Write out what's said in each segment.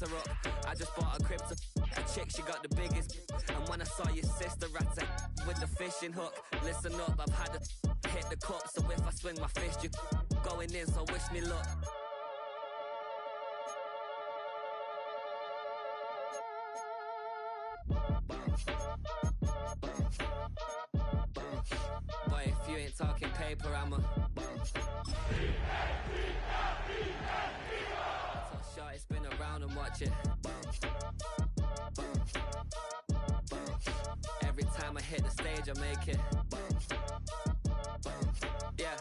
her up. I just bought a crypto. A chick, she got the biggest. And when I saw your sister at it with the fishing hook, listen up, I've had to hit the cup. So if I swing my fist, you going in, so wish me luck. Boy, if you ain't talking paper, I'm a so short, spin around and watch it. Every time I hit the stage, I make it. Yeah,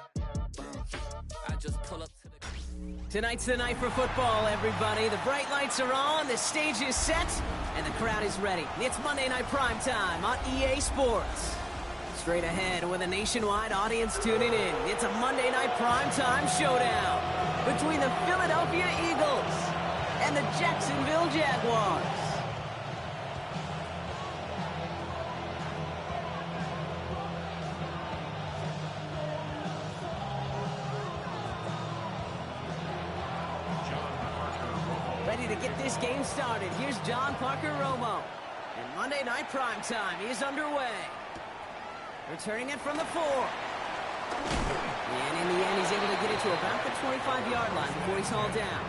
I just pull up to the... Tonight's the night for football, everybody. The bright lights are on, the stage is set, and the crowd is ready. It's Monday Night Primetime on EA Sports. Straight ahead with a nationwide audience tuning in. It's a Monday Night Primetime showdown between the Philadelphia Eagles and the Jacksonville Jaguars. Ready to get this game started. Here's John Parker Romo. And Monday Night Primetime is underway. Returning it from the 4. And in the end, he's able to get it to about the 25-yard line before he's hauled down.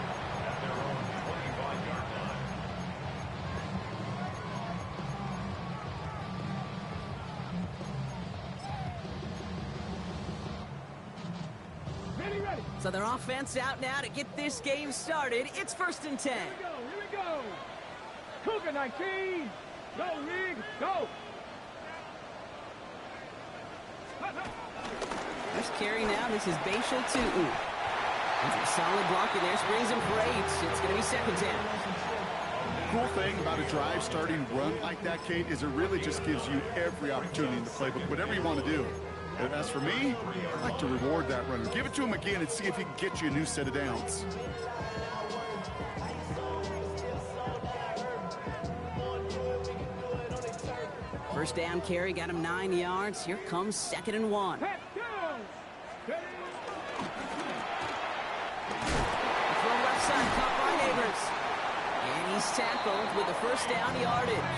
Ready. So their offense out now to get this game started. It's 1st and 10. Here we go. Cougar 19. Go, Rig. Go. First carry now, this is Bashal Tutu. That's a solid block in there, brings him for 8. It's going to be 2nd down. Cool thing about a drive starting run like that, Kate, is it really just gives you every opportunity in the playbook, whatever you want to do. And as for me, I'd like to reward that runner. Give it to him again and see if he can get you a new set of downs. First down carry, got him 9 yards. Here comes 2nd and 1. Pat down. Ready. Throw left side, caught by Neighbors. And he's tackled with the first down yardage.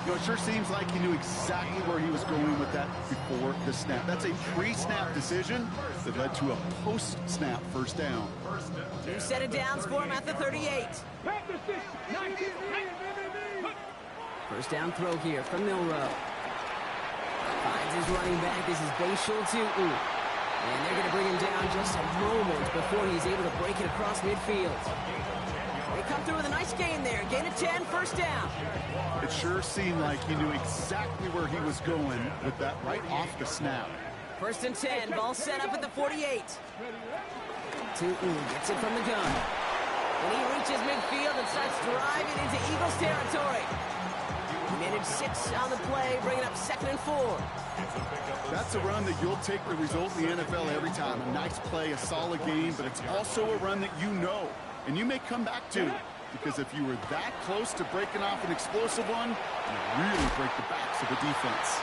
You know, it sure seems like he knew exactly where he was going with that before the snap. That's a pre-snap decision that led to a post-snap first down. 2 set of downs for him at the 38. Panther 6. 19. First down throw here from Milrow. Finds his running back. This is Bashal Tutu. And they're going to bring him down just a moment before he's able to break it across midfield. They come through with a nice gain there. Gain of 10, first down. It sure seemed like he knew exactly where he was going with that right off the snap. 1st and 10, ball set up at the 48. Tutu gets it from the gun. And he reaches midfield and starts driving into Eagles territory. Minute 6 on the play, bringing up 2nd and 4. That's a run that you'll take the result in the NFL every time. A nice play, a solid game, but it's also a run that you know, and you may come back to. Because if you were that close to breaking off an explosive one, you really break the backs of the defense.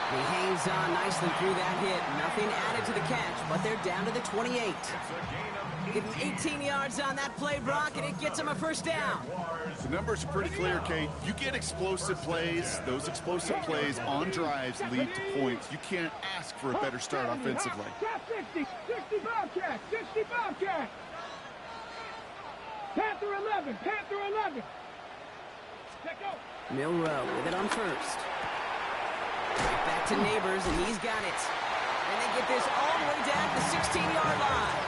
He hangs on nicely through that hit. Nothing added to the catch, but they're down to the 28. Give him 18 yards on that play, Brock, and it gets him a first down. The numbers are pretty clear, Kate. You get explosive plays. Those explosive plays on drives lead to points. You can't ask for a better start offensively. 60 Bobcat. 60 Bobcat. Panther 11. Panther 11. Check out. Milrow with it on first. Right back to Neighbors, and he's got it. And they get this all the way down to the 16-yard line.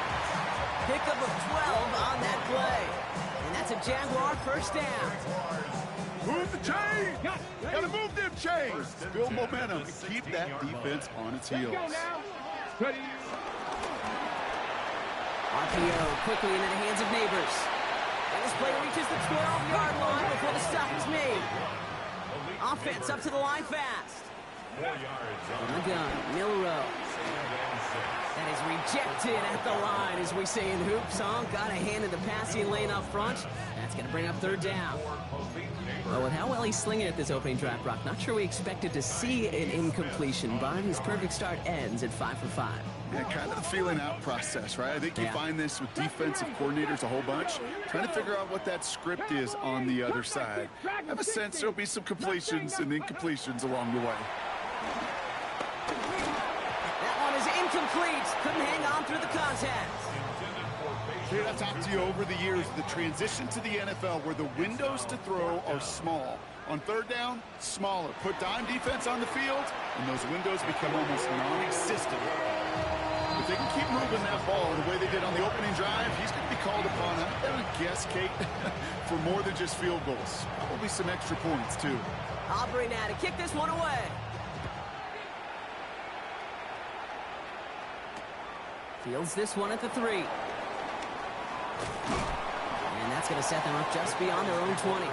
Pickup of 12 on that play. And that's a Jaguar first down. Move the chains! Gotta move them chains! Build momentum and keep that defense on its heels. Ready. RPO quickly into the hands of Neighbors. And this play reaches the 12-yard line before the stop is made. Offense up to the line fast. From the gun, Milrow. That is rejected at the line, as we say in hoops. Got a hand in the passing lane up front. That's going to bring up third down. Well, with how well he's slinging at this opening drive, Brock, not sure we expected to see an incompletion, but his perfect start ends at 5 for 5. Yeah, kind of a feeling out process, right? I think you find this with defensive coordinators a whole bunch, trying to figure out what that script is on the other side. I have a sense there'll be some completions and incompletions along the way. That one is incomplete. Couldn't hang on through the contact. Dude, I've talked to you over the years, the transition to the NFL where the windows to throw are small. On third down, smaller. Put dime defense on the field, and those windows become almost non-existent. If they can keep moving that ball the way they did on the opening drive, he's going to be called upon, I would guess, Kate, for more than just field goals. Probably some extra points, too. Aubrey now to kick this one away. Fields this one at the 3. And that's going to set them up just beyond their own 20.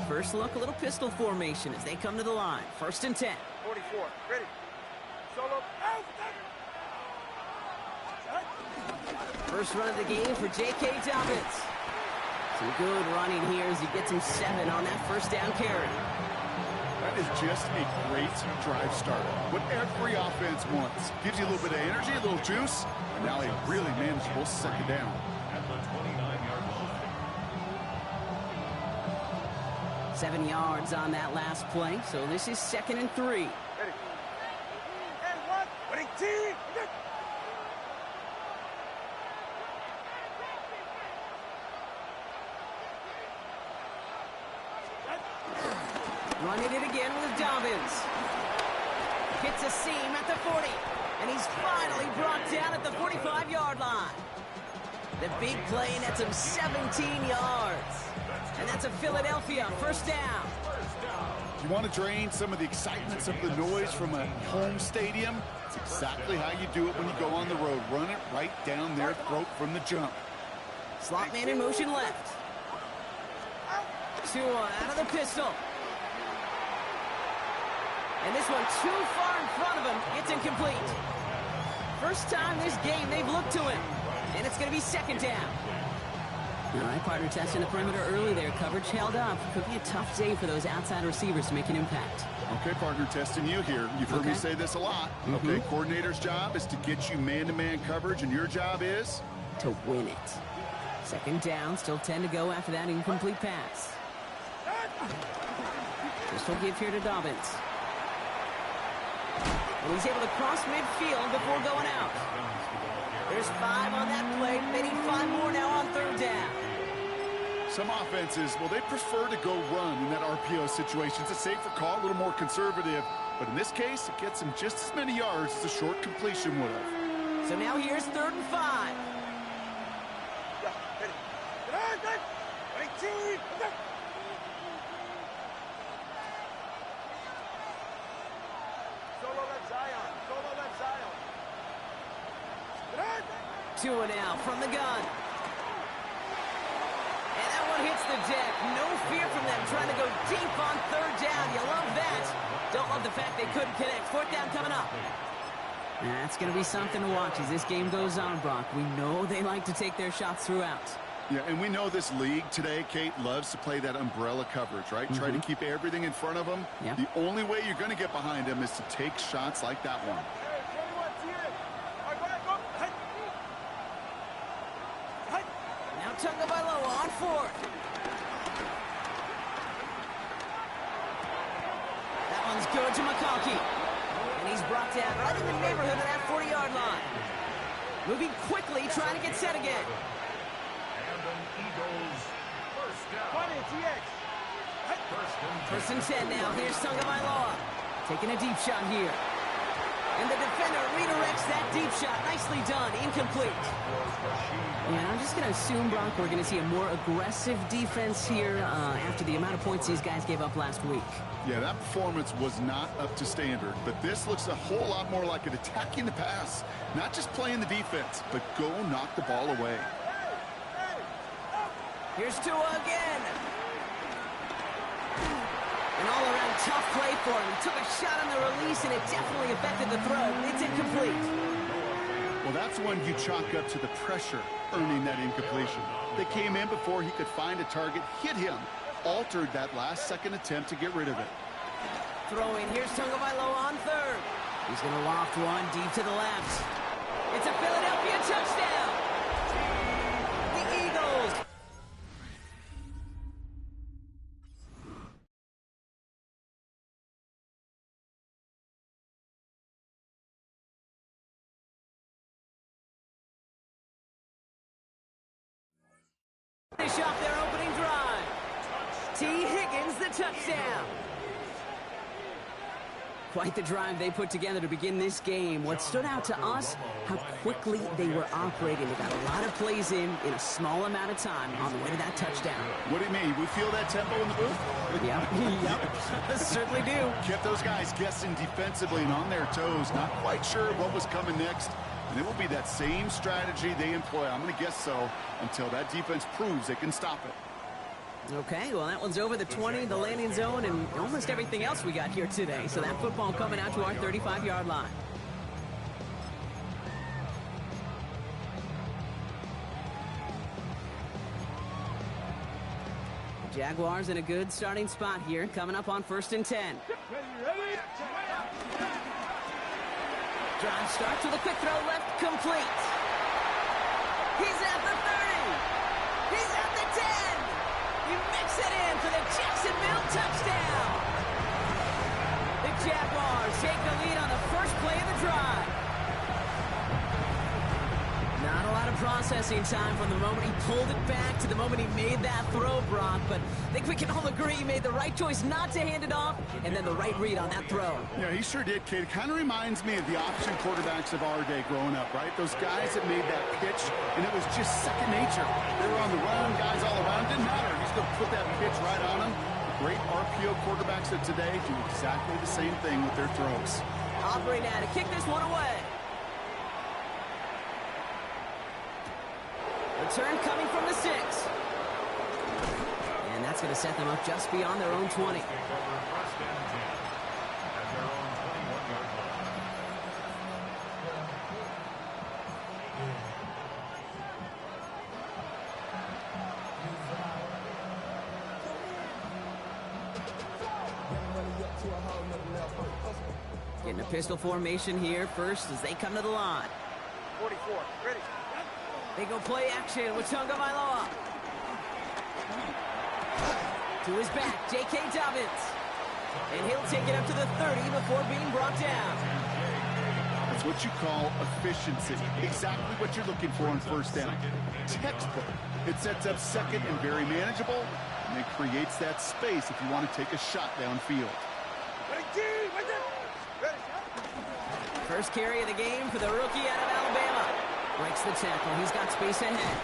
First look, a little pistol formation as they come to the line. 1st and 10. 44, ready. Solo, out! First run of the game for J.K. Dobbins. Some good running here as he gets him 7 on that first down carry. That is just a great drive start. What every offense wants. Gives you a little bit of energy, a little juice, and now a really manageable second down. At the 29-yard line. 7 yards on that last play, so this is 2nd and 3. Ready. And one, winning team. Running it again with Dobbins. Hits a seam at the 40. And he's finally brought down at the 45-yard line. The big play nets him 17 yards. And that's a Philadelphia first down. You want to drain some of the excitements of the noise from a home stadium? It's exactly how you do it when you go on the road. Run it right down their throat from the jump. Slot man in motion left. Tua out of the pistol. And this one too far in front of him. It's incomplete. First time this game they've looked to him. And it's going to be 2nd down. All right, partner testing the perimeter early there. Coverage held up. Could be a tough day for those outside receivers to make an impact. Okay, partner testing you here. You've heard me say this a lot. Okay, coordinator's job is to get you man-to-man coverage, and your job is? To win it. 2nd down, still 10 to go after that incomplete pass. Pistol give here to Dobbins. And he's able to cross midfield before going out. There's 5 on that play. They need 5 more now on 3rd down. Some offenses, well, they prefer to go run in that RPO situation. It's a safer call, a little more conservative. But in this case, it gets him just as many yards as a short completion would have. So now here's 3rd and 5. Tua now from the gun. And that one hits the deck. No fear from them trying to go deep on 3rd down. You love that. Don't love the fact they couldn't connect. 4th down coming up. That's going to be something to watch as this game goes on, Brock. We know they like to take their shots throughout. Yeah, and we know this league today, Kate, loves to play that umbrella coverage, right? Try to keep everything in front of them. Yeah. The only way you're going to get behind them is to take shots like that one. Now Tagovailoa on 4th. That one's good to McConkey. And he's brought down right in the neighborhood of that 40-yard line. Moving quickly, trying to get set again. And an Eagles first down. 1st and 10 now. Here's Tagovailoa. Taking a deep shot here. And the defender redirects that deep shot. Nicely done. Incomplete. And I'm just going to assume, Brock, we're going to see a more aggressive defense here after the amount of points these guys gave up last week. Yeah, that performance was not up to standard, but this looks a whole lot more like it attacking the pass. Not just playing the defense, but go knock the ball away. Here's Tua again. An all-around tough play for him. He took a shot on the release, and it definitely affected the throw. It's incomplete. Well, that's one you chalk up to the pressure earning that incompletion. They came in before he could find a target, hit him, altered that last-second attempt to get rid of it. Throwing. Here's Tagovailoa on third. He's going to loft one deep to the left. It's a Philadelphia touchdown. The Eagles. Finish off their opening drive. T. Higgins, the touchdown. Quite the drive they put together to begin this game. What stood out to us, how quickly they were operating. They got a lot of plays in a small amount of time on the way to that touchdown. What do you mean? We feel that tempo in the booth? Yep. Certainly do. Kept those guys guessing defensively and on their toes, not quite sure what was coming next. And it will be that same strategy they employ. I'm going to guess so until that defense proves they can stop it. Okay, well, that one's over the 20, the landing zone, and almost everything else we got here today. So that football coming out to our 35-yard line. The Jaguars in a good starting spot here, coming up on 1st and 10. Drive starts with a quick throw left, complete. He's at the 30. He's at the 10. He mix it in for the Jacksonville touchdown. The Jaguars take the lead on the first play of the drive. Not a lot of processing time from the moment he pulled it back to the moment he made that throw, Brock. But I think we can all agree he made the right choice not to hand it off, and then the right read on that throw. Yeah, he sure did, kid. Kind of reminds me of the option quarterbacks of our day growing up, right? Those guys that made that pitch, and it was just second nature. They were on the run, guys all around. Didn't matter. He's going to put that pitch right on them. Great RPO quarterbacks of today do exactly the same thing with their throws. Operating now to kick this one away. Return coming from the 6. And that's going to set them up just beyond their own 20. Getting a pistol formation here first as they come to the line. 44, ready. They go play action with Tagovailoa. To his back, J.K. Dobbins. And he'll take it up to the 30 before being brought down. That's what you call efficiency. Exactly what you're looking for on first down. Textbook. It sets up second and very manageable, and it creates that space if you want to take a shot downfield. First carry of the game for the rookie out of Alabama. Breaks the tackle. He's got space ahead.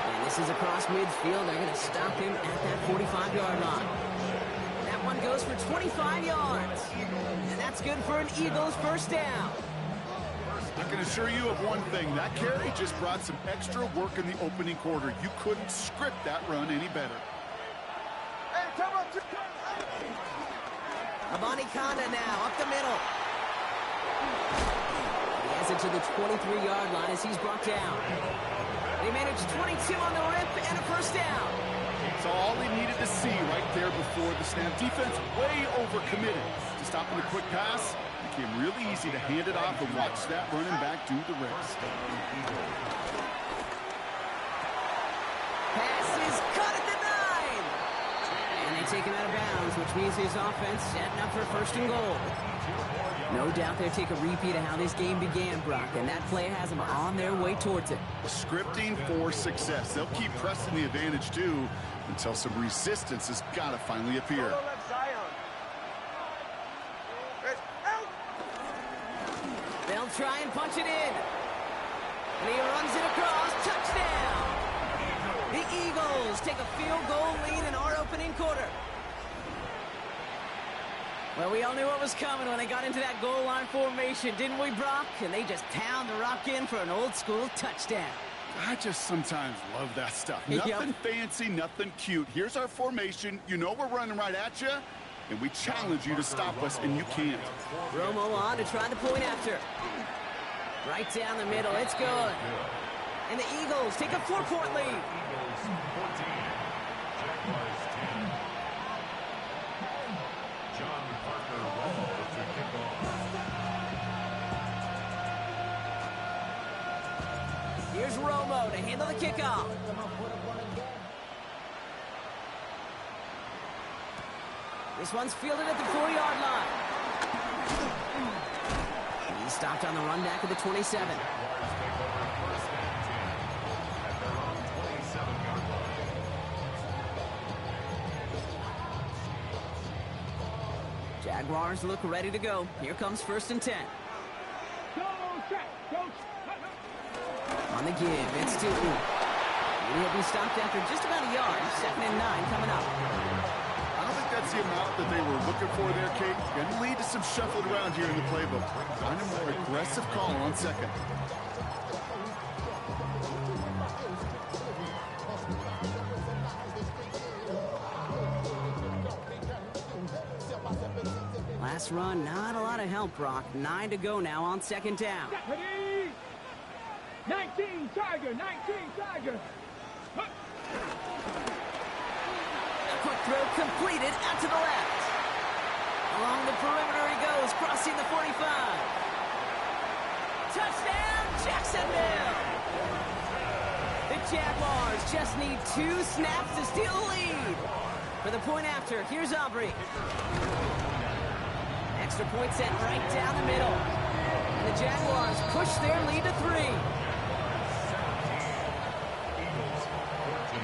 And this is across midfield. They're going to stop him at that 45-yard line. That one goes for 25 yards. And that's good for an Eagles first down. I can assure you of one thing. That carry just brought some extra work in the opening quarter. You couldn't script that run any better. Abani Kanda now up the middle. He has it to the 23-yard line as he's brought down. They managed 22 on the rip and a first down. So all he needed to see right there before the snap. Defense way overcommitted to stop the quick pass. It became really easy to hand it off and watch that running back do the rest. Pass is cut at the 9. And they take him out of bounds, which means his offense setting up for first and goal. No doubt they'll take a repeat of how this game began, Brock, and that play has them on their way towards it. Scripting for success. They'll keep pressing the advantage, too, until some resistance has got to finally appear. try and punch it in. And he runs it across. Touchdown! The Eagles take a field goal lead in our opening quarter. Well, we all knew what was coming when they got into that goal line formation, didn't we, Brock? And they just pound the rock in for an old-school touchdown. I just sometimes love that stuff. Nothing fancy, nothing cute. Here's our formation. You know we're running right at you, and we challenge you to stop us, and you can't. Romo on to try the point after. Right down the middle. It's good. And the Eagles take a 4-point lead. Eagles 14, Jaguars 10. John Parker Romo to kick off. Here's Romo to handle the kickoff. This one's fielded at the 4-yard line. He's stopped on the run back of the 27. Jaguars take over first and 10 at their own 27-yard line. Jaguars look ready to go. Here comes first and 10. Go, check, go. On the give, it's to He'll be stopped after just about a yard. 2nd and 9 coming up. I don't think that's the amount that they were looking for there, Kate. Going to lead to some shuffling around here in the playbook. Find a more aggressive call on second. Last run, not a lot of help, Brock. 9 to go now on 2nd down. Ready? 19 Tiger, 19 Tiger. A quick throw completed out to the left. Along the perimeter he goes, crossing the 45. Touchdown, Jacksonville! The Jaguars just need 2 snaps to steal the lead. For the point after, here's Aubrey. Extra point set right down the middle. And the Jaguars push their lead to 3. Eagles 14.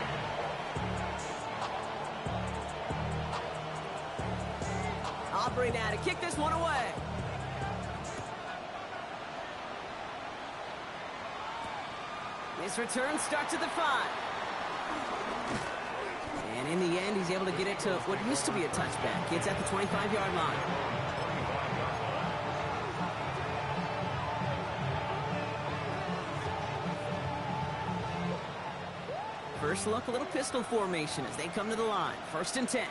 Aubrey now to kick this one away. This return starts at the 5. And in the end, he's able to get it to what used to be a touchback. It's at the 25-yard line. First look, a little pistol formation as they come to the line. 1st and 10.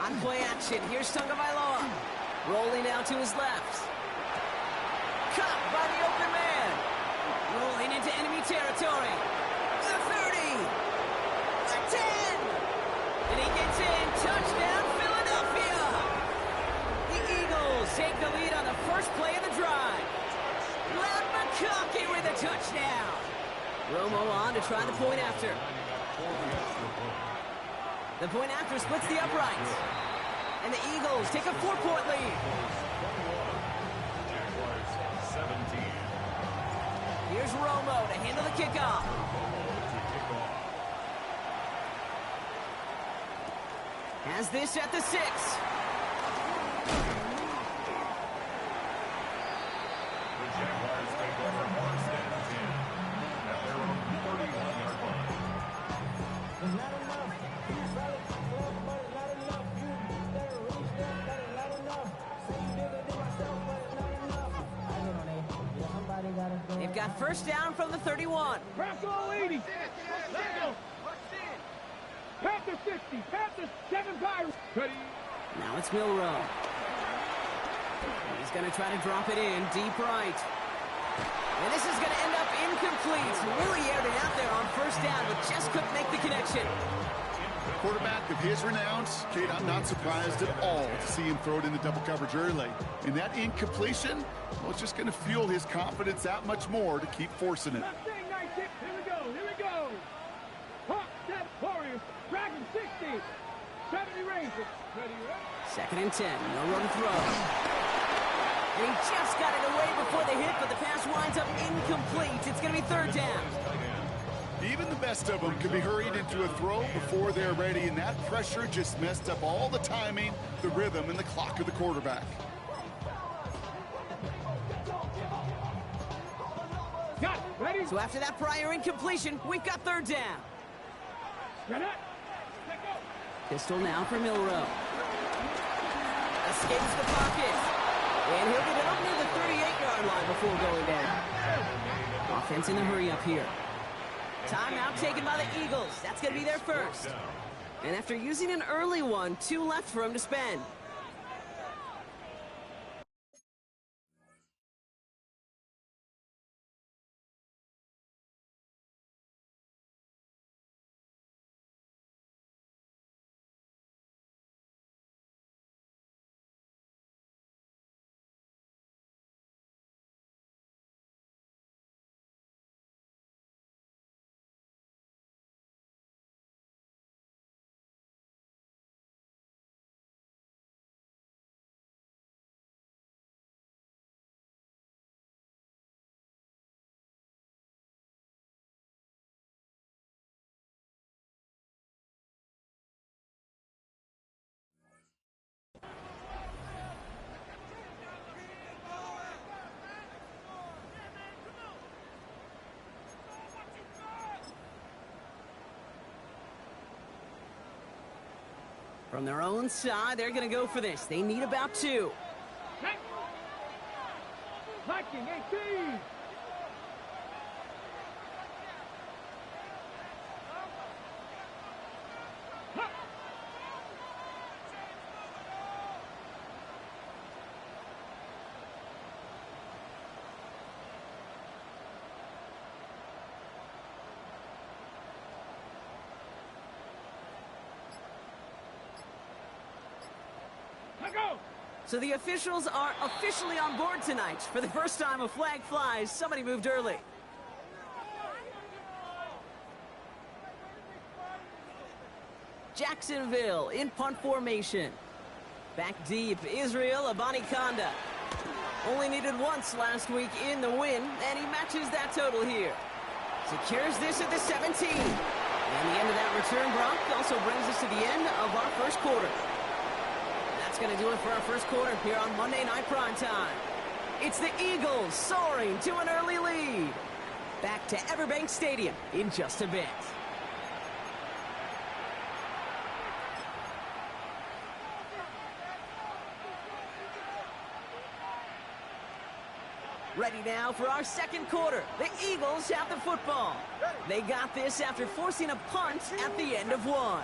On play action, here's Tagovailoa. Rolling out to his left. Caught by the open man. Rolling into enemy territory. The 30. The 10. And he gets in. Touchdown, Philadelphia. The Eagles take the lead on the first play of the drive. Loud McConkey with a touchdown. Romo on to try the point after. The point after splits the uprights. And the Eagles take a 4-point lead. Jaguars 17. Here's Romo to handle the kickoff. Has this at the 6. The Jaguars take over first and 10 at their own 31-yard line. They've got first down from the 31. Bronco 80. Let's go. Panther 60. Panther 7 Pirates. Ready? Now it's Milrow. He's going to try to drop it in deep right. And this is going to end up incomplete. Really aired it out there on first down, but just couldn't make the connection. Quarterback of his renown, Kate, I'm not surprised at all to see him throw it in the double coverage early. And that incompletion, well, it's just going to fuel his confidence that much more to keep forcing it. Mustang 19. Here we go. Here we go. Hawk, Step, Warriors. Dragon 60. 70 Rangers. Ready, ready. 2nd and 10. No run throw. And he just got it away before the hit, but the pass winds up incomplete. It's going to be 3rd down. Even the best of them can be hurried into a throw before they're ready, and that pressure just messed up all the timing, the rhythm, and the clock of the quarterback. So after that prior incompletion, we've got third down. Pistol now for Milrow. Escapes the pocket. And he'll get it up near the 38-yard line before going down. Offense in the hurry up here. Timeout taken by the Eagles. That's going to be their first. And after using an early one, 2 left for him to spend. From their own side, they're going to go for this. They need about 2. Viking 18. So the officials are officially on board tonight. For the first time a flag flies, somebody moved early. Jacksonville in punt formation. Back deep, Israel Abanikanda. Only needed once last week in the win, and he matches that total here. Secures this at the 17. And the end of that return, Brock, also brings us to the end of our first quarter. That's going to do it for our first quarter here on Monday Night Primetime. It's the Eagles soaring to an early lead. Back to Everbank Stadium in just a bit. Ready now for our second quarter. The Eagles have the football. They got this after forcing a punt at the end of one.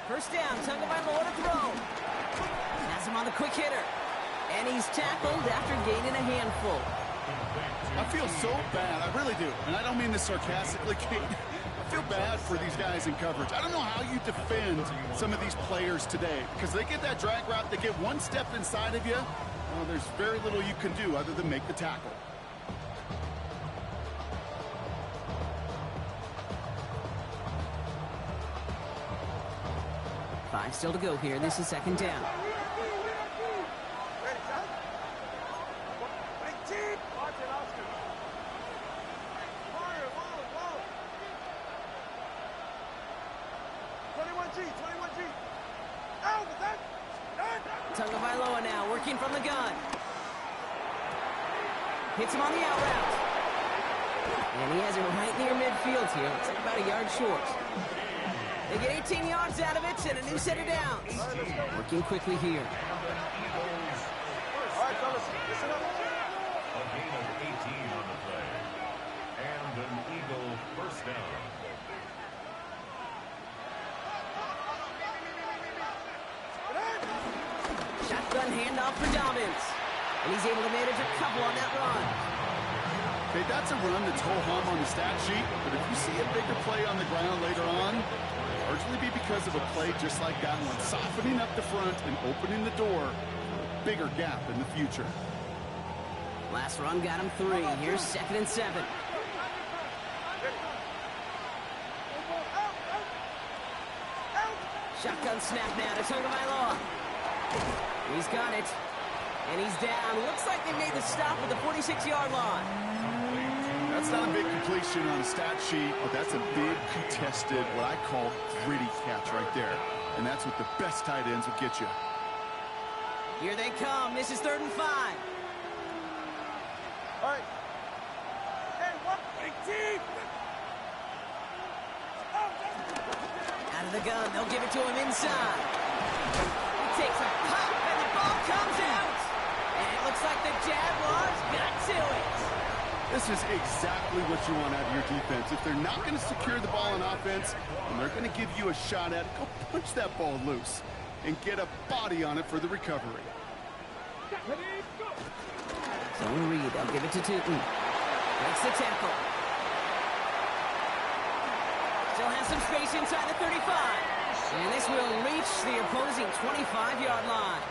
First down, Tagovailoa to throw. Has him on the quick hitter. And he's tackled after gaining a handful. I feel so bad, I really do. And I don't mean this sarcastically, Kate. I feel bad for these guys in coverage. I don't know how you defend some of these players today. Because they get that drag route, they get one step inside of you. Well, there's very little you can do other than make the tackle. Five still to go here. This is second down. Tagovailoa now working from the gun. Hits him on the out route. And he has it right near midfield here. It's like about a yard short. They get 18 yards out of it and a new set of downs. Working quickly here. All right, fellas, listen up. A gain of 18 on the play. And an Eagle first down. Shotgun handoff for Dobbins. And he's able to manage a couple on that run. Okay, that's a run that's ho-hum on the stat sheet, but if you see a bigger play on the ground later on, it'll largely be because of a play just like that one, softening up the front and opening the door for a bigger gap in the future. Last run got him 3. Here's 2nd and 7. Shotgun snap now to Tagovailoa. He's got it. And he's down. Looks like they made the stop at the 46-yard line. That's not a big completion on a stat sheet, but that's a big contested, what I call gritty catch right there. And that's what the best tight ends will get you. Here they come. This is 3rd and 5. All right. the gun. They'll give it to him inside. He takes a pop, and the ball comes out. And it looks like the Jaguars got to it. This is exactly what you want out of your defense. If they're not going to secure the ball on offense, and they're going to give you a shot at it, go punch that ball loose and get a body on it for the recovery. Zone read. They'll give it to Tootin. Breaks the tackle. Still has some space inside the 35. And this will reach the opposing 25-yard line.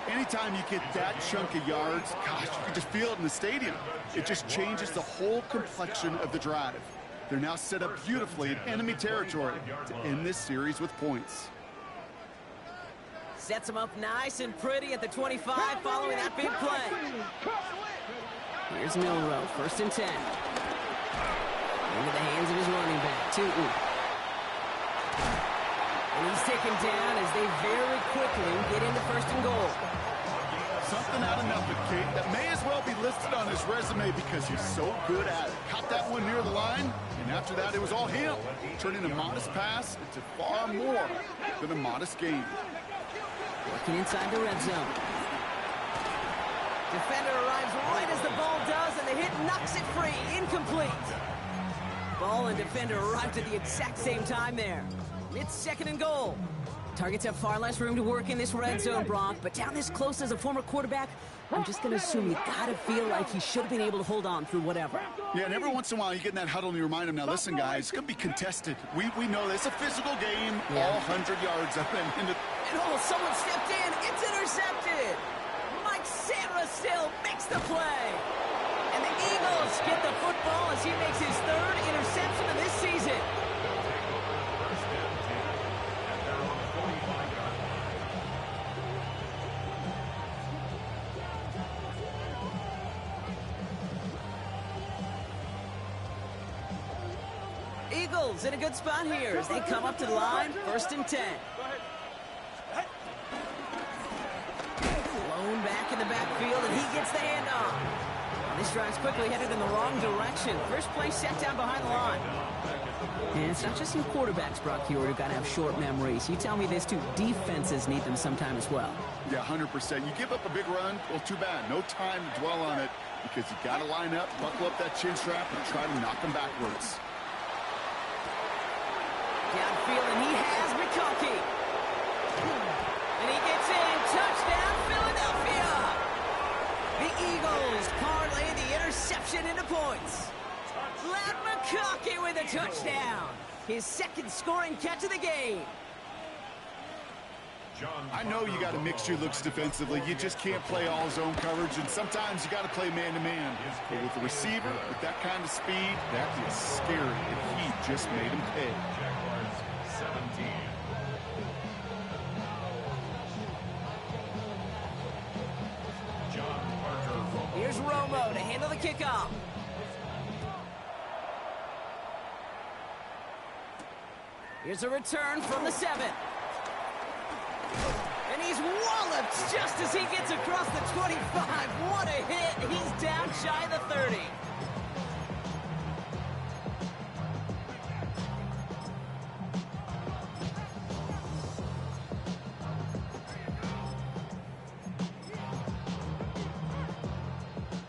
Anytime you get that chunk of yards, gosh, you can just feel it in the stadium. It just changes the whole complexion of the drive. They're now set up beautifully in enemy territory to end this series with points. Sets them up nice and pretty at the 25 following that big play. Here's Milrow, 1st and 10. Into the hands of his running back, Tootin. And he's taken down as they very quickly get into 1st and goal. Something out of nothing, Kate, that may as well be listed on his resume because he's so good at it. Caught that one near the line, and after that it was all him. Turning a modest pass into far more than a modest game. Working inside the red zone. Defender arrives right as the ball does, and the hit knocks it free. Incomplete. Ball and defender arrived at the exact same time there. It's 2nd and goal. Targets have far less room to work in this red zone, Brock, but down this close as a former quarterback, I'm just going to assume you got to feel like he should have been able to hold on through whatever. Yeah, and every once in a while you get in that huddle and you remind him, now listen, guys, it's going to be contested. We know this. It's a physical game, all 100 yards up and into... And someone stepped in. It's intercepted. Mike Sarah still makes the play. And the Eagles get the football as he makes his 3rd interception of this season. Eagles in a good spot here as they come up to the line, 1st and 10. Blown back in the backfield, and he gets the handoff. Well, this drive's quickly headed in the wrong direction. First play set down behind the line. And it's not just your quarterbacks, Brock Hewitt, who've got to have short memories. You tell me this too, defenses need them sometime as well. Yeah, 100%. You give up a big run, well, too bad. No time to dwell on it because you got to line up, buckle up that chin strap, and try to knock them backwards. Downfield, and he has McConkey. And he gets in. Touchdown, Philadelphia. The Eagles parlay the interception into points. Glad McConkey with a touchdown. His 2nd scoring catch of the game. I know you got to mix your looks defensively. You just can't play all zone coverage, and sometimes you got to play man-to-man. But with the receiver, with that kind of speed, that is scary, and he just made him pay. Jaguars 17. John Parker. Here's Romo to handle the kickoff. Here's a return from the 7. And he's walloped just as he gets across the 25. What a hit. He's down shy of the 30.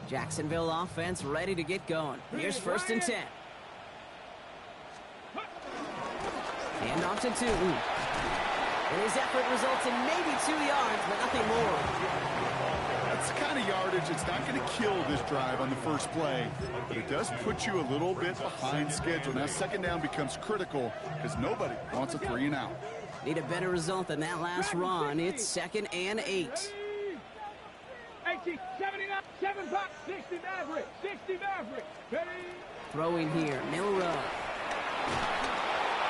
Jacksonville offense ready to get going. Here's 1st and 10. Hand off to Tootin. And his effort results in maybe 2 yards, but nothing more. That's the kind of yardage that's not going to kill this drive on the first play, but it does put you a little bit behind schedule. Now 2nd down becomes critical because nobody wants a 3 and out. Need a better result than that last run. It's 2nd and 8. 80, 79, 7 bucks, 60 Maverick, 60 Maverick. Ready? Throwing here, Milrow.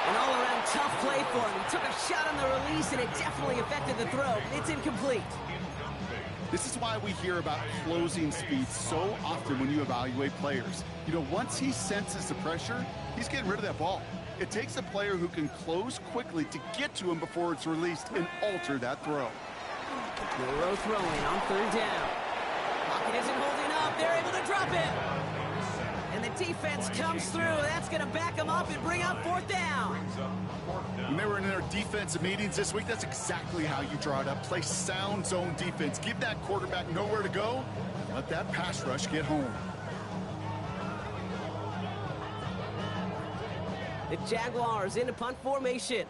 An all-around tough play for him. He took a shot on the release, and it definitely affected the throw. It's incomplete. This is why we hear about closing speed so often when you evaluate players. You know, once he senses the pressure, he's getting rid of that ball. It takes a player who can close quickly to get to him before it's released and alter that throw. Milrow throwing on 3rd down. Pocket isn't holding up. They're able to drop it. And the Defense comes through. That's going to back them up and bring up fourth down. When they were in their defensive meetings this week, that's exactly how you draw it up. Play sound zone defense. Give that quarterback nowhere to go. Let that pass rush get home. The Jaguars into punt formation.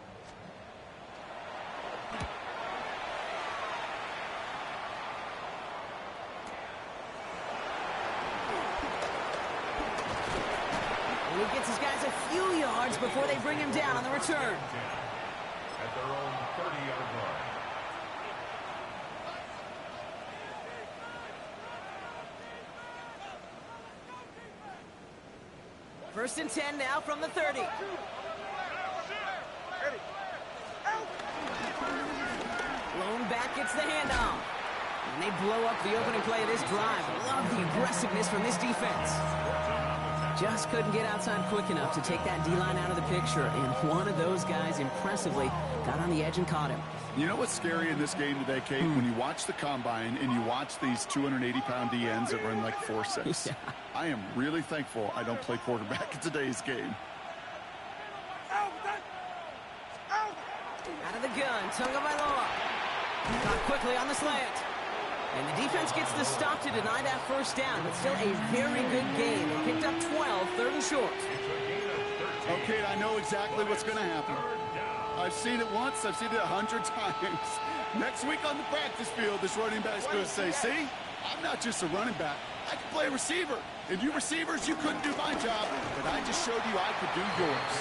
And he gets his guys a few yards before they bring him down on the return. At their own 30-yard line. First and 10 now from the 30. Lone back gets the handoff. And they blow up the opening play of this drive. Love the aggressiveness from this defense. Just couldn't get outside quick enough to take that D-line out of the picture. And one of those guys impressively got on the edge and caught him. You know what's scary in this game today, Kate? When you watch the combine and you watch these 280-pound DNs that run like 4.6. Yeah. I am really thankful I don't play quarterback in today's game. Out of the gun, Tagovailoa. Caught quickly on the slant. And the defense gets the stop to deny that first down, but still a very good game. They picked up 12, third and short. Okay, I know exactly what's going to happen. I've seen it once, I've seen it 100 times. Next week on the practice field, this running back's going to say, see, I'm not just a running back. I can play receiver. And you receivers, you couldn't do my job, but I just showed you I could do yours.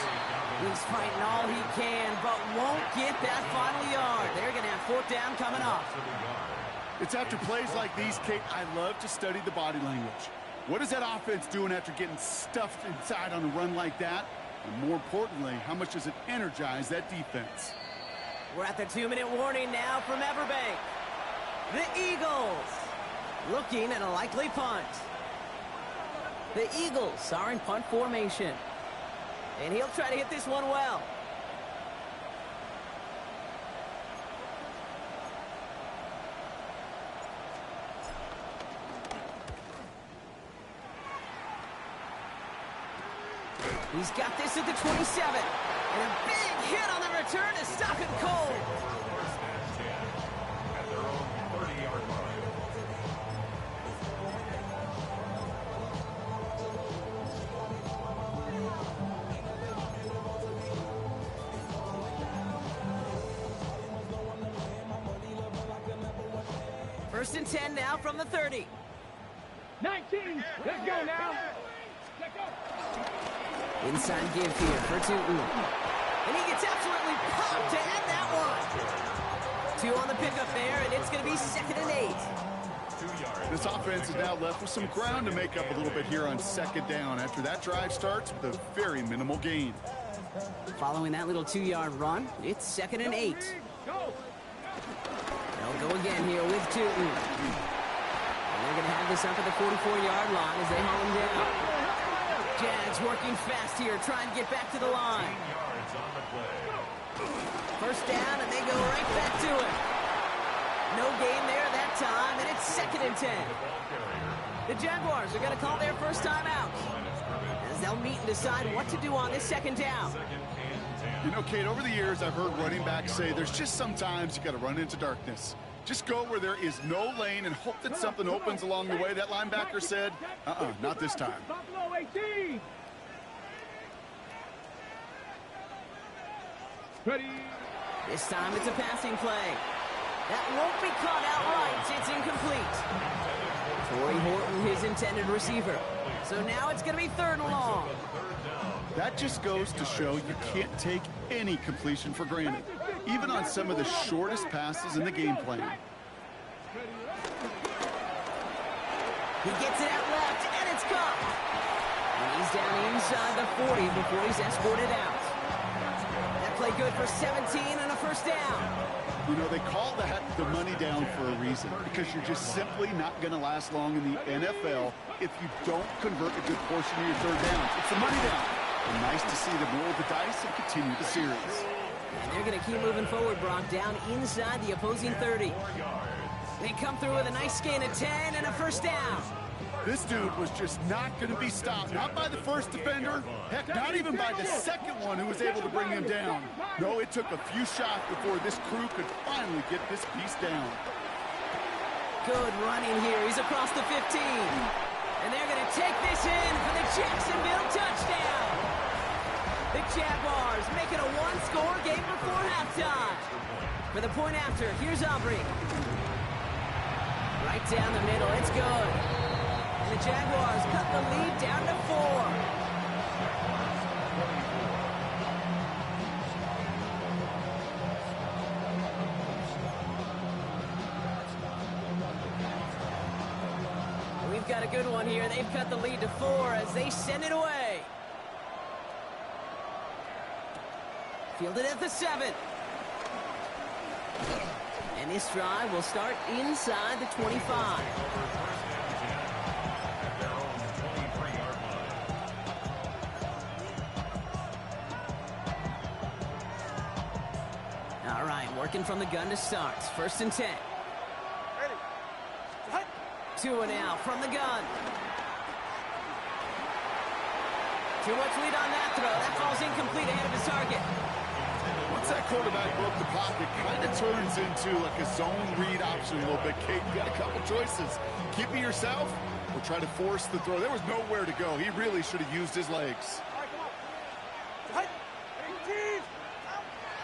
He's fighting all he can, but won't get that final yard. They're going to have fourth down coming up. It's after plays like these, Kate, I love to study the body language. What is that offense doing after getting stuffed inside on a run like that? And more importantly, how much does it energize that defense? We're at the 2-minute warning now from Everbank. The Eagles looking at a likely punt. The Eagles are in punt formation. And he'll try to hit this one well. He's got this at the 27. And a big hit on the return to stop him cold. First and 10 at their own 30-yard line. First and 10 now from the 30. 19. Let's go now. Let's go. Inside give here for Tootin. And he gets absolutely popped to end that one. 2 on the pickup there, and it's going to be 2nd and 8. 2 yards. This offense is now left with some ground to make up a little bit here on 2nd down after that drive starts with a very minimal gain. Following that little 2-yard run, it's 2nd and 8. Go. They'll go again here with Tootin. And they're going to have this up at the 44-yard line as they haul him down. Jags working fast here, trying to get back to the line. 10 yards on the play. First down, and they go right back to it. No gain there that time, and it's 2nd and 10. The Jaguars are going to call their first time out as they'll meet and decide what to do on this 2nd down. You know, Kate, over the years, I've heard running backs say there's just sometimes you got to run into darkness. Just go where there is no lane and hope that something opens along the way. That linebacker said, not this time. Buffalo 18. Ready. This time it's a passing play. That won't be caught outright. It's incomplete. Torrey Horton, his intended receiver. So now it's going to be 3rd and long. That just goes to show you can't take any completion for granted, even on some of the shortest passes in the game plan. He gets it out left, and it's caught. And he's down inside the 40 before he's escorted out. That play good for 17 and a first down. You know, they call that the money down for a reason, because you're just simply not going to last long in the NFL if you don't convert a good portion of your 3rd downs. It's the money down. And nice to see them roll the dice and continue the series. And they're going to keep moving forward, Brock, down inside the opposing 30. They come through with a nice gain of 10 and a first down. This dude was just not going to be stopped. Not by the first defender. Heck, not even by the second one who was able to bring him down. No, it took a few shots before this crew could finally get this piece down. Good running here. He's across the 15. And they're going to take this in for the Jacksonville touchdown. The Jaguars make it a one-score game before halftime. For the point after, here's Aubrey. Right down the middle, it's good. And the Jaguars cut the lead down to 4. We've got a good one here. They've cut the lead to 4 as they send it away. Fielded at the 7. And this drive will start inside the 25. All right, working from the gun to start. 1st and 10. Tua now from the gun. Too much lead on that throw. That falls incomplete ahead of his target. Once that quarterback broke the pocket, kind of turns into like a zone read option a little bit. Kate, you got a couple choices. Keep it yourself or try to force the throw. There was nowhere to go. He really should have used his legs.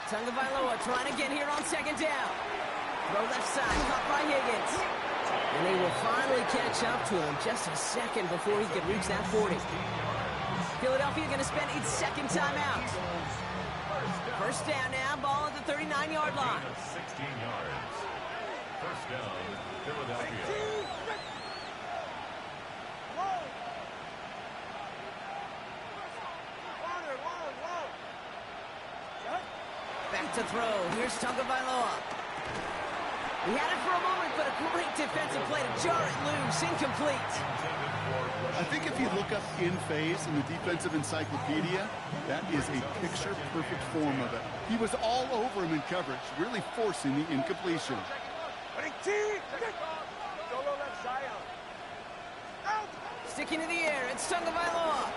Tagovailoa trying to get here on 2nd down. Throw left side, caught by Higgins. And they will finally catch up to him just a second before he can reach that 40. Philadelphia going to spend its 2nd timeout. 1st down now, ball at the 39-yard line. 16 yards. 1st down, Philadelphia. Back to throw. Here's Tagovailoa. He had it for a moment, but a great defensive play to jar it loose. Incomplete. I think if you look up in phase in the defensive encyclopedia, that is a picture-perfect form of it. He was all over him in coverage, really forcing the incompletion. Sticking to the air, it's Tagovailoa.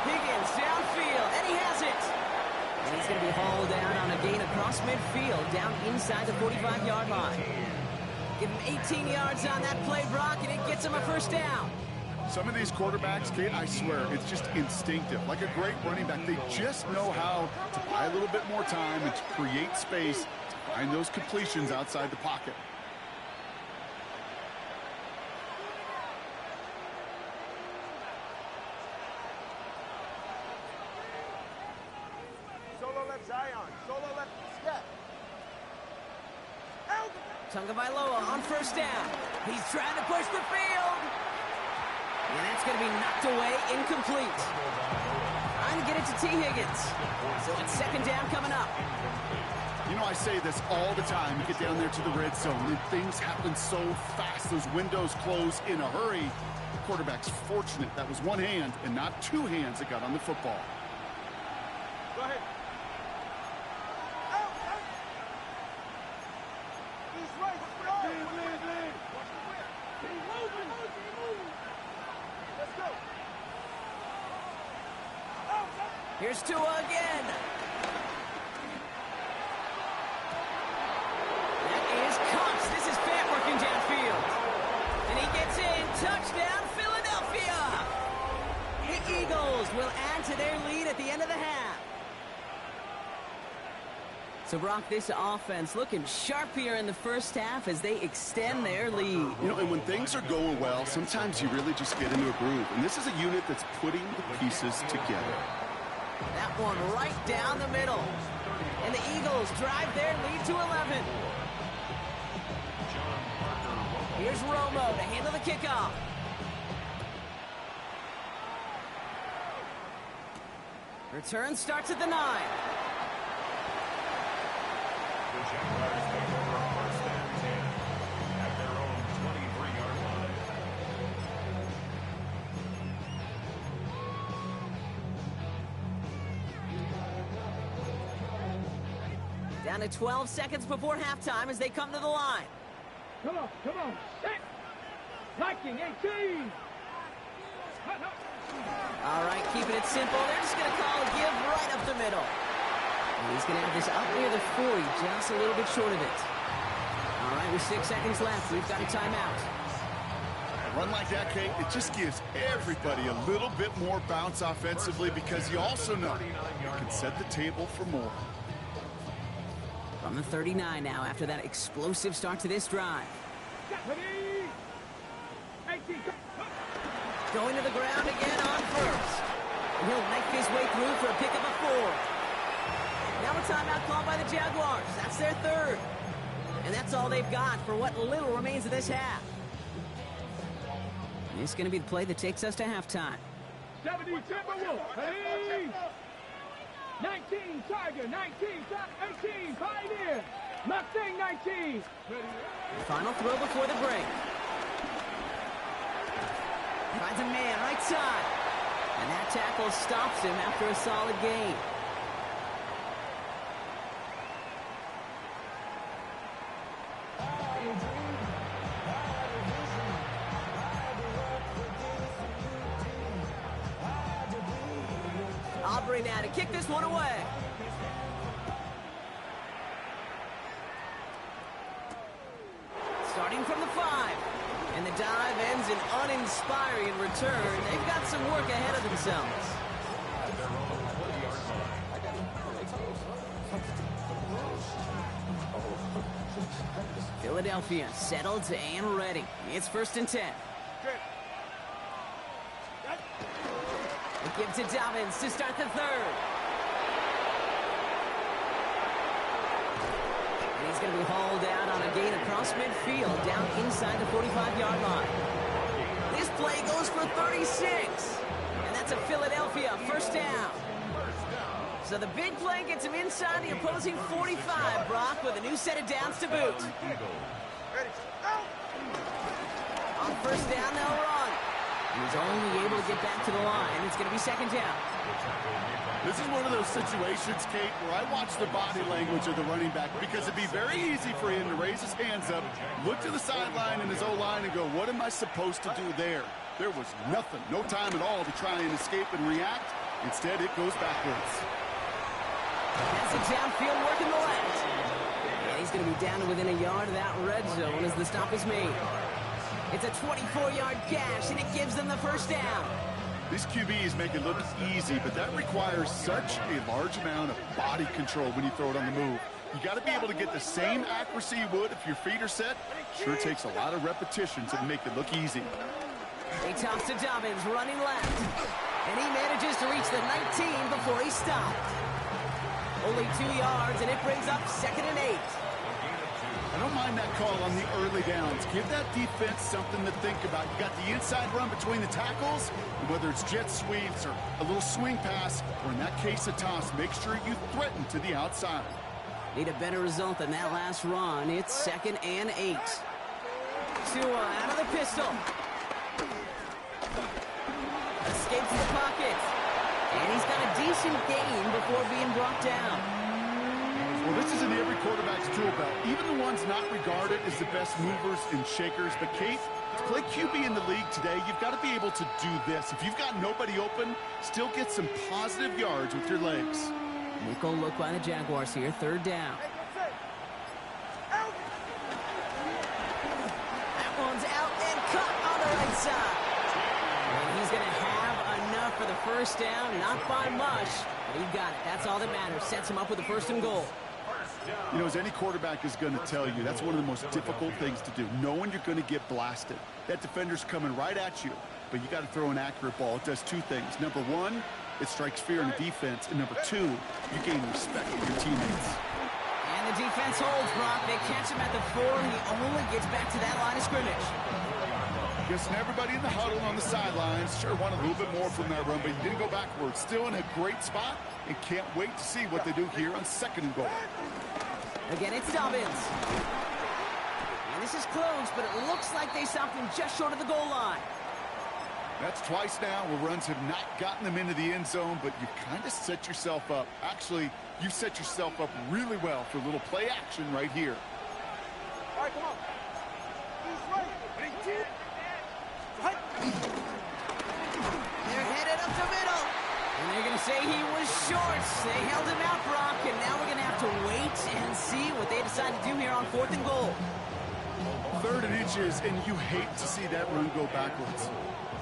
Higgins downfield, and he has it. And he's going to be hauled down on a gain across midfield, down inside the 45-yard line. Give him 18 yards on that play, Brock, and it gets him a 1st down. Some of these quarterbacks, Kate, I swear, it's just instinctive. Like a great running back, they just know how to buy a little bit more time and to create space to find those completions outside the pocket. Tagovailoa on 1st down. He's trying to push the field. And that's going to be knocked away, incomplete. Trying to get it to T. Higgins. So it's 2nd down coming up. You know, I say this all the time. You get down there to the red zone, and things happen so fast. Those windows close in a hurry. The quarterback's fortunate that was one hand and not two hands that got on the football. Go ahead. He's right. Lead. He's moving. Let's go. Here's Tua again. That is Cox. This is Fant working downfield. And he gets in. Touchdown, Philadelphia. The Eagles will add to their lead at the end of the half. So, Brock, this offense looking sharp here in the 1st half as they extend their lead. You know, and when things are going well, sometimes you really just get into a groove. And this is a unit that's putting the pieces together. That one right down the middle. And the Eagles drive their lead to 11. Here's Romo to handle the kickoff. Return starts at the 9. The Jaguars take over 1st and 10 at their own 23-yard line. Down to 12 seconds before halftime as they come to the line. Come on, set. Liking 18. All right, keeping it simple. They're just going to call a give right up the middle. And he's going to have this up near the 40, just a little bit short of it. All right, with 6 seconds left, we've got a timeout. A run like that, Kate, it just gives everybody a little bit more bounce offensively because you also know you can set the table for more. From the 39 now after that explosive start to this drive. Going to the ground again on first. And he'll make his way through for a pickup of 4. Now a timeout called by the Jaguars. That's their third. And that's all they've got for what little remains of this half. And it's going to be the play that takes us to halftime. 70 Timberwolves. Hey! 19 Tiger, 19 Tiger, 18 Pioneer. Mustang 19. Final throw before the break. Finds a man right side. And that tackle stops him after a solid gain. Aubrey now to kick this one away. Starting from the 5. And the dive ends in uninspiring return. They've got some work ahead of themselves. Philadelphia settled and ready. It's 1st and 10. They give to Dobbins to start the third. And he's going to be hauled out on a gain across midfield, down inside the 45-yard line. This play goes for 36. And that's a Philadelphia first down. So the big play gets him inside the opposing 45, Brock, with a new set of downs to boot. On first down, they'll run. He's only able to get back to the line. It's going to be 2nd down. This is one of those situations, Kate, where I watch the body language of the running back because it'd be very easy for him to raise his hands up, look to the sideline and his O-line and go, what am I supposed to do there? There was nothing, no time at all to try and escape and react. Instead, it goes backwards. That's a downfield work in the left. And he's going to be down to within a yard of that red zone as the stop is made. It's a 24-yard gash, and it gives them the first down. These QBs make it look easy, but that requires such a large amount of body control when you throw it on the move. You got to be able to get the same accuracy you would if your feet are set. Sure takes a lot of repetitions to make it look easy. They toss to Dobbins, running left. And he manages to reach the 19 before he stopped. Only 2 yards, and it brings up 2nd and 8. I don't mind that call on the early downs. Give that defense something to think about. You got the inside run between the tackles, and whether it's jet sweeps or a little swing pass, or in that case a toss, make sure you threaten to the outside. Need a better result than that last run. It's 2nd and 8. Tua out of the pistol. Escapes the pocket. And he's got a decent gain before being brought down. Well, this is in every quarterback's tool belt. Even the ones not regarded as the best movers and shakers. But, Kate, to play QB in the league today, you've got to be able to do this. If you've got nobody open, still get some positive yards with your legs. Nickel look by the Jaguars here. 3rd down. That one's out and cut on the right side. And he's going to have enough for the first down. Not by much, but he got it. That's all that matters. Sets him up with a 1st and goal. You know, as any quarterback is going to tell you, that's one of the most difficult things to do, knowing you're going to get blasted. That defender's coming right at you, but you got to throw an accurate ball. It does 2 things. Number 1, it strikes fear in the defense, and number 2, you gain respect with your teammates. And the defense holds, Brock. They catch him at the 4, and he only gets back to that line of scrimmage. Guessing everybody in the huddle on the sidelines sure wanted a little bit more from that run, but he didn't go backwards. Still in a great spot, and can't wait to see what they do here on 2nd and goal. Again, it's Dobbins. And this is close, but it looks like they stopped him just short of the goal line. That's twice now where runs have not gotten them into the end zone, but you kind of set yourself up. Actually, you set yourself up really well for a little play action right here. All right, come on. They're headed up the middle. And they're going to say he was short. They held him out, Brock, and now we're going to have to wait and see what they decide to do here on 4th and goal. 3rd and inches, and you hate to see that run go backwards.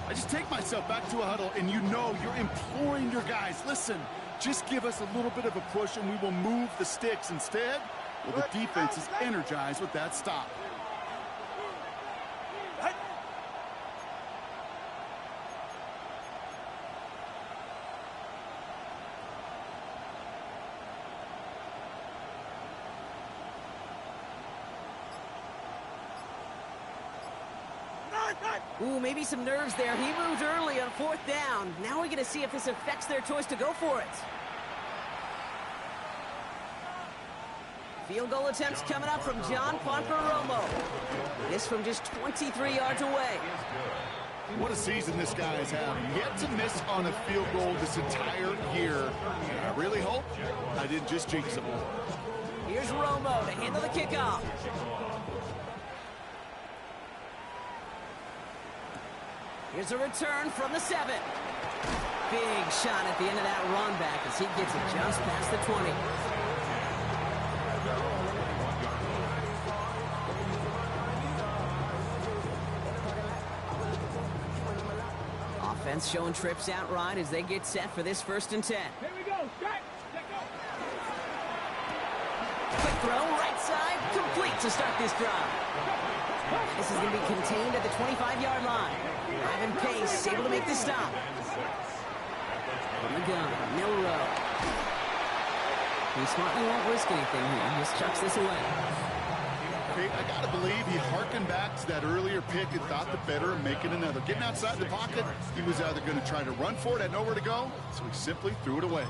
I just take myself back to a huddle, and you know you're imploring your guys, listen, just give us a little bit of a push, and we will move the sticks instead. Well, the defense is energized with that stop. Ooh, maybe some nerves there. He moved early on 4th down. Now we're going to see if this affects their choice to go for it. Field goal attempts coming up from John Ponferomo. This from just 23 yards away. What a season this guy has had. Yet to miss on a field goal this entire year. And I really hope I didn't just jinx him. Here's Romo to handle the kickoff. Here's a return from the 7. Big shot at the end of that run back as he gets it just past the 20. Offense showing trips out right as they get set for this 1st and 10. Here we go. Strike. Let go. Quick throw, right side, complete to start this drive. This is going to be contained at the 25-yard line. Having pace, able to make the stop. From the gun, Milrow. He smartly won't risk anything here. Just chucks this away. Okay, I got to believe he harkened back to that earlier pick and thought the better of making another. Getting outside the pocket, he was either going to try to run for it, had nowhere to go, so he simply threw it away.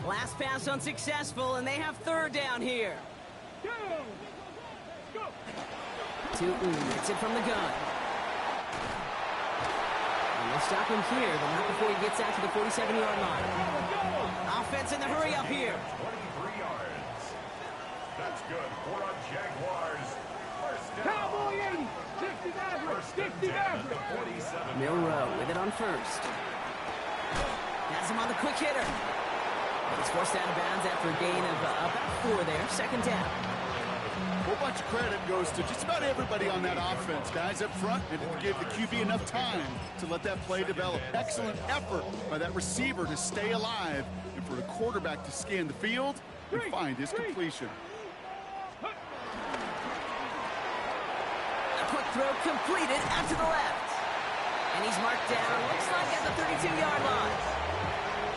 Last pass unsuccessful, and they have 3rd down here. Go. Go. Tootin gets it from the gun. And they'll stop him here, but not before he gets out to the 47-yard line. Offense in the hurry up here. 23 yards. That's good for a Jaguars. First down. Cowboy 80. 60 average. 60 average. 47. Milrow with it on 1st. Has him on the quick hitter. He's forced out of bounds after a gain of about 4 there. 2nd down. A whole bunch of credit goes to just about everybody on that offense. Guys up front, and it gave the QB enough time to let that play develop. Excellent effort by that receiver to stay alive and for the quarterback to scan the field and find his completion. A quick throw completed out to the left. And he's marked down, looks like at the 32-yard line.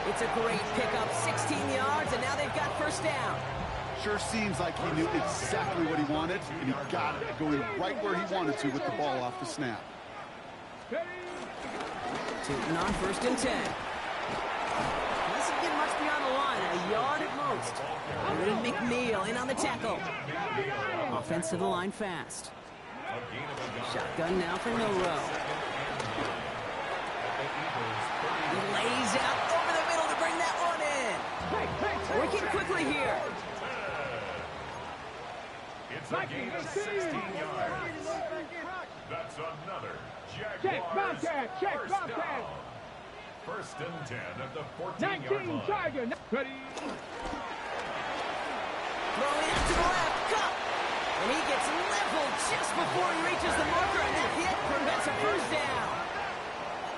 It's a great pickup, 16 yards, and now they've got 1st down. Sure seems like he knew exactly what he wanted, and he got it, going right where he wanted to with the ball off the snap. Tootin on 1st and 10. Doesn't get much beyond the line, a yard at most. And McNeil in on the tackle. Offense to the line fast. Shotgun now for Milrow. He lays out over the middle to bring that one in. Working quickly here. It's a gain of 16 yards. That's another Jaguars. Check Bobcat. Check First Bobcat. down. 1st and 10 at the 14-yard 19 line. Tiger. Ready. Throwing out to the left. Cup. And he gets leveled just before he reaches the marker, and that hit prevents a 1st down.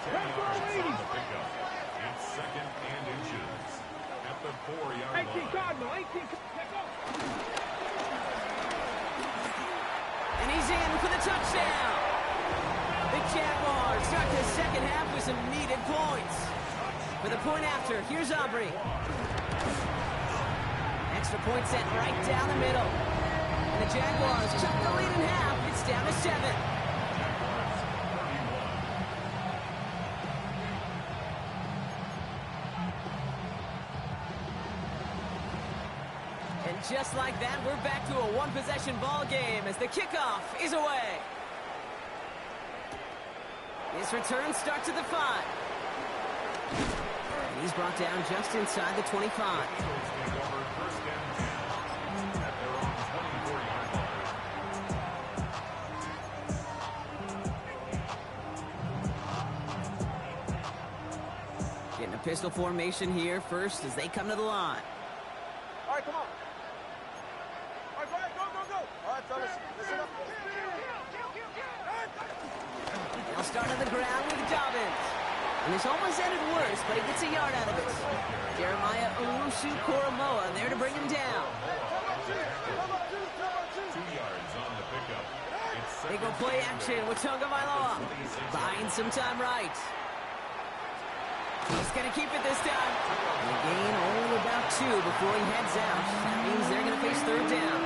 10 yards on the pickup. It's 2nd and inches at the 4-yard 18 line. Cardinal. 18. Let go. And he's in for the touchdown. The Jaguars start the 2nd half with some needed points. For the point after, here's Aubrey. Extra point set right down the middle. And the Jaguars chuck the lead in half. It's down to 7. And just like that, we're back to a one-possession ball game as the kickoff is away. His return starts at the 5. And he's brought down just inside the 25. Getting a pistol formation here first as they come to the line. All right, come on. All right, go ahead, go, go, go. All right, fellas, listen up. They'll start on the ground with Dobbins. And this almost ended worse, but he gets a yard out of it. Jeremiah Owusu-Koramoah there to bring him down. 2 yards on the pickup. They go play action with Tagovailoa. Buying some time right. He's going to keep it this time. And a gain only about 2 before he heads out. That means they're going to face third down.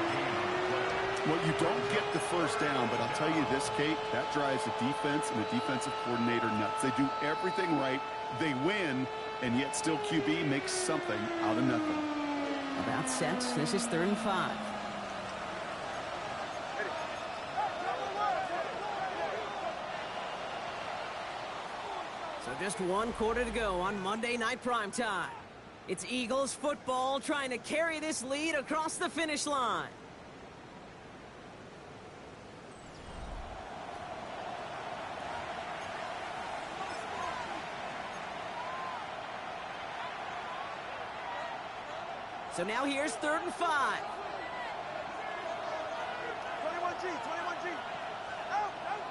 Well, you don't get the first down, but I'll tell you this, Kate, that drives the defense and the defensive coordinator nuts. They do everything right, they win, and yet still QB makes something out of nothing. About set. This is 3rd and 5. So just 1 quarter to go on Monday Night Primetime. It's Eagles football trying to carry this lead across the finish line. So now here's 3rd and 5. 21G, 21G. Out, out.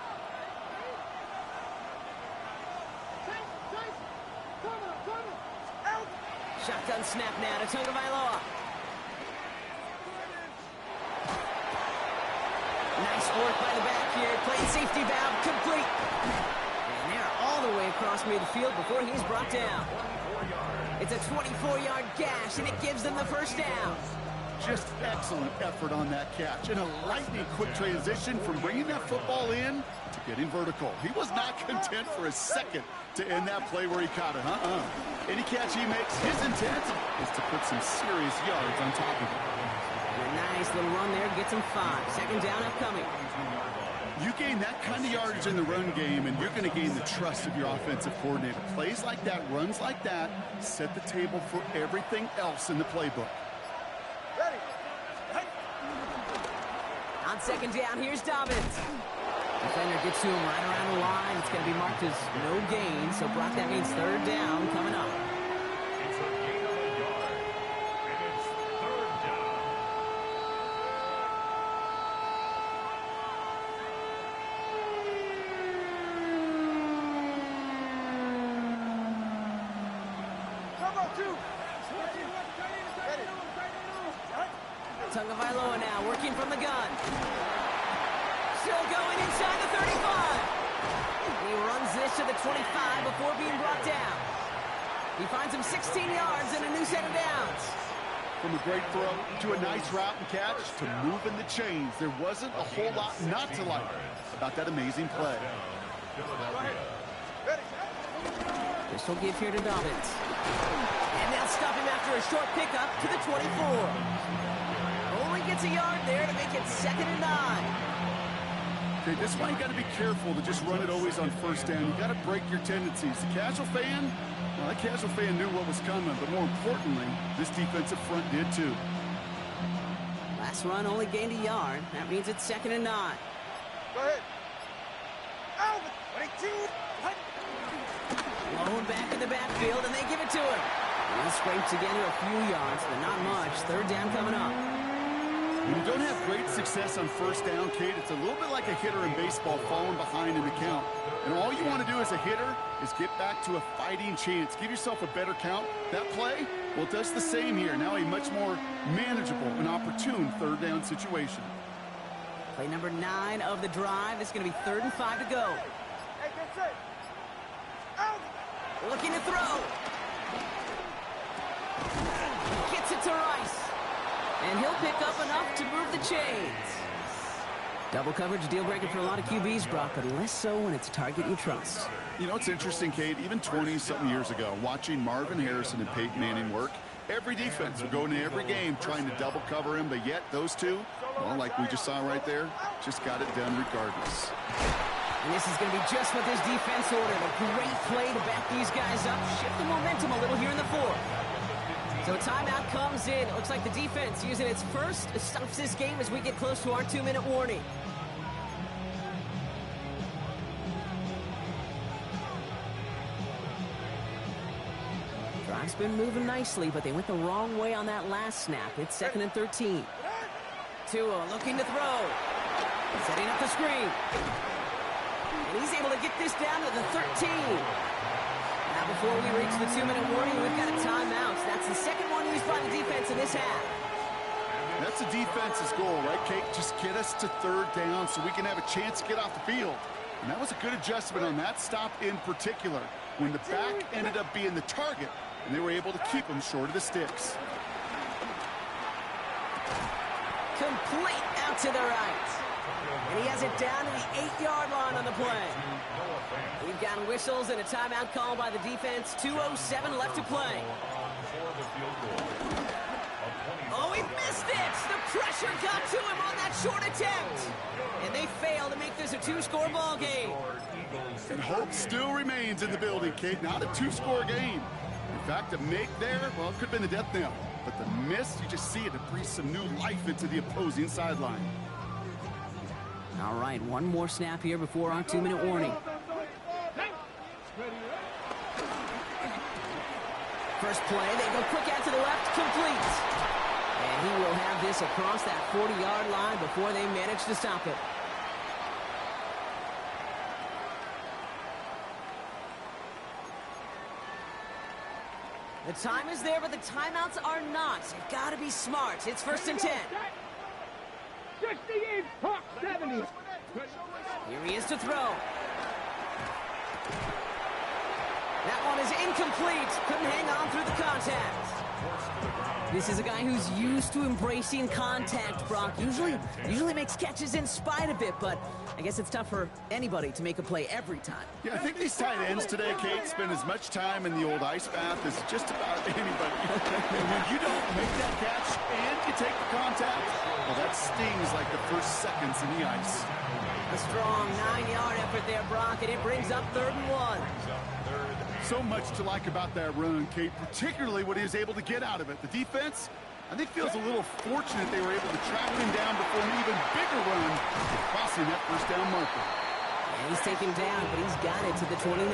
Out. Shotgun snap now to Tagovailoa. Nice work by the back here. Playing safety valve complete. And they're all the way across midfield before he's brought down. It's a 24-yard gash, and it gives them the first down. Just excellent effort on that catch. And a lightning quick transition from bringing that football in to getting vertical. He was not content for a second to end that play where he caught it. Any catch he makes, his intent is to put some serious yards on top of it. And a nice little run there gets him 5. Second down upcoming. You gain that kind of yardage in the run game, and you're going to gain the trust of your offensive coordinator. Plays like that, runs like that, set the table for everything else in the playbook. Ready. On second down, here's Dobbins. Defender gets to him right around the line. It's going to be marked as no gain, so Brock, that means 3rd down coming up. It's a gain of a yard, and it's 3rd down. Come on, 2. Ready. Tagovailoa now working from the gun. Still going inside the 35. He runs this to the 25 before being brought down. He finds him 16 yards and a new set of downs. From a great throw to a nice route and catch to moving the chains, there wasn't a whole lot not to like about that amazing play. Ready. Pistol give here to Dobbins. And they'll stop him after a short pickup to the 24. Only gets a yard there to make it 2nd and 9. Okay, this is why you got to be careful to just run it always on first down. You got to break your tendencies. The casual fan, well, that casual fan knew what was coming, but more importantly, this defensive front did too. Last run only gained a yard. That means it's 2nd and 9. Go ahead. Out. 22. Blown back in the backfield, and they give it to him. He scrapes together a few yards, but not much. 3rd down coming up. When you don't have great success on first down, Kate, it's a little bit like a hitter in baseball falling behind in the count. And all you want to do as a hitter is get back to a fighting chance. Give yourself a better count. That play, well, it does the same here. Now a much more manageable and opportune 3rd down situation. Play number 9 of the drive. It's going to be 3rd and 5 to go. Hey, get set. Out. Looking to throw. Gets it to Rice. And he'll pick up enough to move the chains. Double coverage deal breaker for a lot of QBs, Brock, but less so when it's a target you trust. You know, it's interesting, Kate, even 20-something years ago, watching Marvin Harrison and Peyton Manning work, Every defense will go into every game trying to double cover him, but yet those two, well, like we just saw right there, just got it done regardless. And this is going to be just what this defense ordered. A great play to back these guys up, shift the momentum a little here in the fourth. So a timeout comes in. It looks like the defense using its first stops this game as we get close to our 2-minute warning. Drive's been moving nicely, but they went the wrong way on that last snap. It's 2nd and 13. Tua looking to throw. Setting up the screen. And he's able to get this down to the 13. Now, before we reach the 2-minute warning, we've got a timeout. That's the second one used by the defense in this half. That's the defense's goal, right, Kate? Just get us to 3rd down so we can have a chance to get off the field. And that was a good adjustment on that stop in particular, when the back ended up being the target, and they were able to keep him short of the sticks. Complete out to the right. And he has it down to the 8-yard line on the play. We've got whistles and a timeout call by the defense. 2:07 left to play. Oh, he missed it! The pressure got to him on that short attempt. And they fail to make this a 2-score ball game. And hope still remains in the building, Kate. Not a 2-score game. In fact, a make there, well, it could have been the death knell. But the miss, you just see it breathe some new life into the opposing sideline. All right, one more snap here before our 2-minute warning. First play, they go quick out to the left, complete. And he will have this across that 40-yard line before they manage to stop it. The time is there, but the timeouts are not. You've got to be smart. It's 1st and 10. 68, Hawk 70. Here he is to throw. That one is incomplete. Couldn't hang on through the contact. This is a guy who's used to embracing contact, Brock. Usually makes catches in spite of it, but I guess it's tough for anybody to make a play every time. Yeah, I think these tight ends today, Kate, spend as much time in the old ice bath as just about anybody. And when you don't make that catch and you take the contact, well, that stings like the first seconds in the ice. A strong 9-yard effort there, Brock, and it brings up 3rd and 1. So much to like about that run, Kate, particularly what he was able to get out of it. The defense, I think, feels a little fortunate they were able to track him down before an even bigger run, crossing that 1st down marker. And he's taken down, but he's got it to the 29.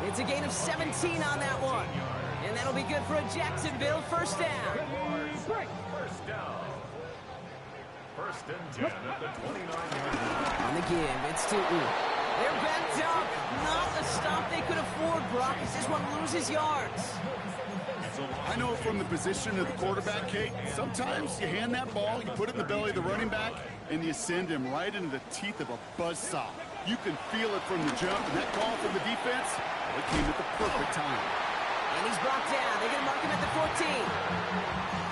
It's a gain of 17 on that one. And that'll be good for a Jacksonville 1st down. First down. 1st and 10 at the 29-yard line. On the give, it's Tootin. They're bent up. Not a stop they could afford, Brock, as this one loses yards. I know from the position of the quarterback, Kate, sometimes you hand that ball, you put it in the belly of the running back, and you send him right into the teeth of a buzzsaw. You can feel it from the jump, and that call from the defense, it came at the perfect time. And he's brought down. They're going to mark him at the 14.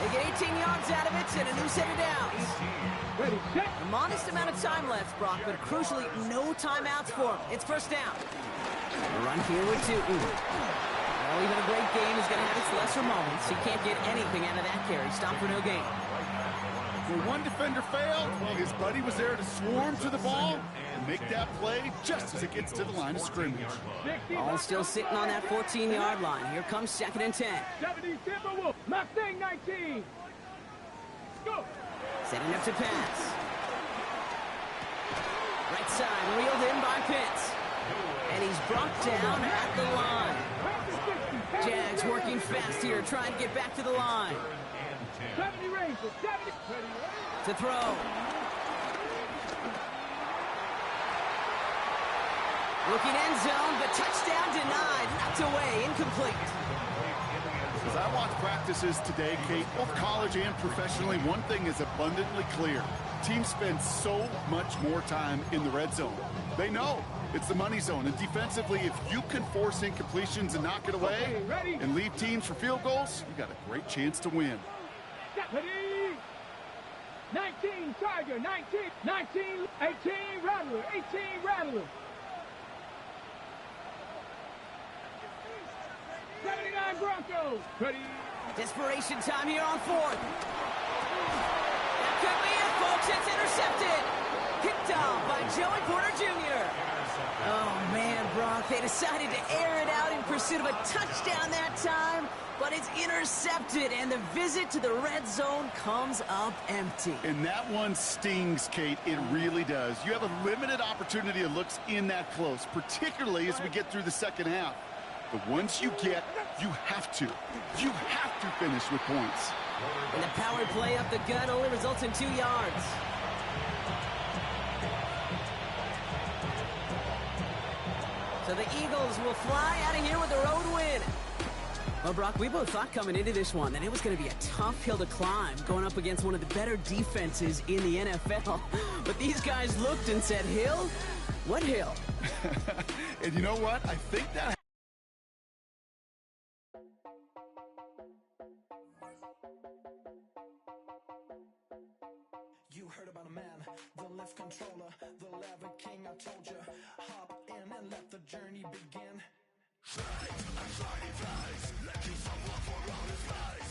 They get 18 yards out of it and a new set of downs. Ready, set. A modest amount of time left, Brock, but crucially, no timeouts for him. It's 1st down. A run here with Tootin. Well, even a great game is going to have its lesser moments. He can't get anything out of that carry. Stop for no gain. When one defender failed, well, his buddy was there to swarm to the ball and make that play just as it gets to the line of scrimmage. All still sitting on that 14-yard line. Here comes 2nd and 10. 70 Timberwolves. Mustang 19. Go. Setting up to pass. Right side, reeled in by Pitts. And he's brought down at the line. Jags working fast here, trying to get back to the line. 70 Rangers. 70. To throw. Looking end zone, but touchdown denied. Knocked away, incomplete. As I watch practices today, Kate, both college and professionally, one thing is abundantly clear. Teams spend so much more time in the red zone. They know it's the money zone, and defensively, if you can force incompletions and knock it away and leave teams for field goals, you got a great chance to win. Ready. 19 Tiger. 19. 18 Rattler. 18 Rattler. 79 Broncos. Ready. Desperation time here on fourth. That could be it, folks. It's intercepted. Picked off by Joey Porter Jr. Oh, man, Brock, they decided to air it out in pursuit of a touchdown that time, but it's intercepted, and the visit to the red zone comes up empty. And that one stings, Kate. It really does. You have a limited opportunity that looks in that close, particularly as we get through the second half. But once you have to finish with points. And the power play up the gut only results in 2 yards. So the Eagles will fly out of here with a road win. Well, Brock, we both thought coming into this one that it was going to be a tough hill to climb, going up against one of the better defenses in the NFL. But these guys looked and said, hill? What hill? And you know what? I think that... You heard about a man, the lift controller, the lever king, I told you. Hop in and let the journey begin. Let you suffer for all his life.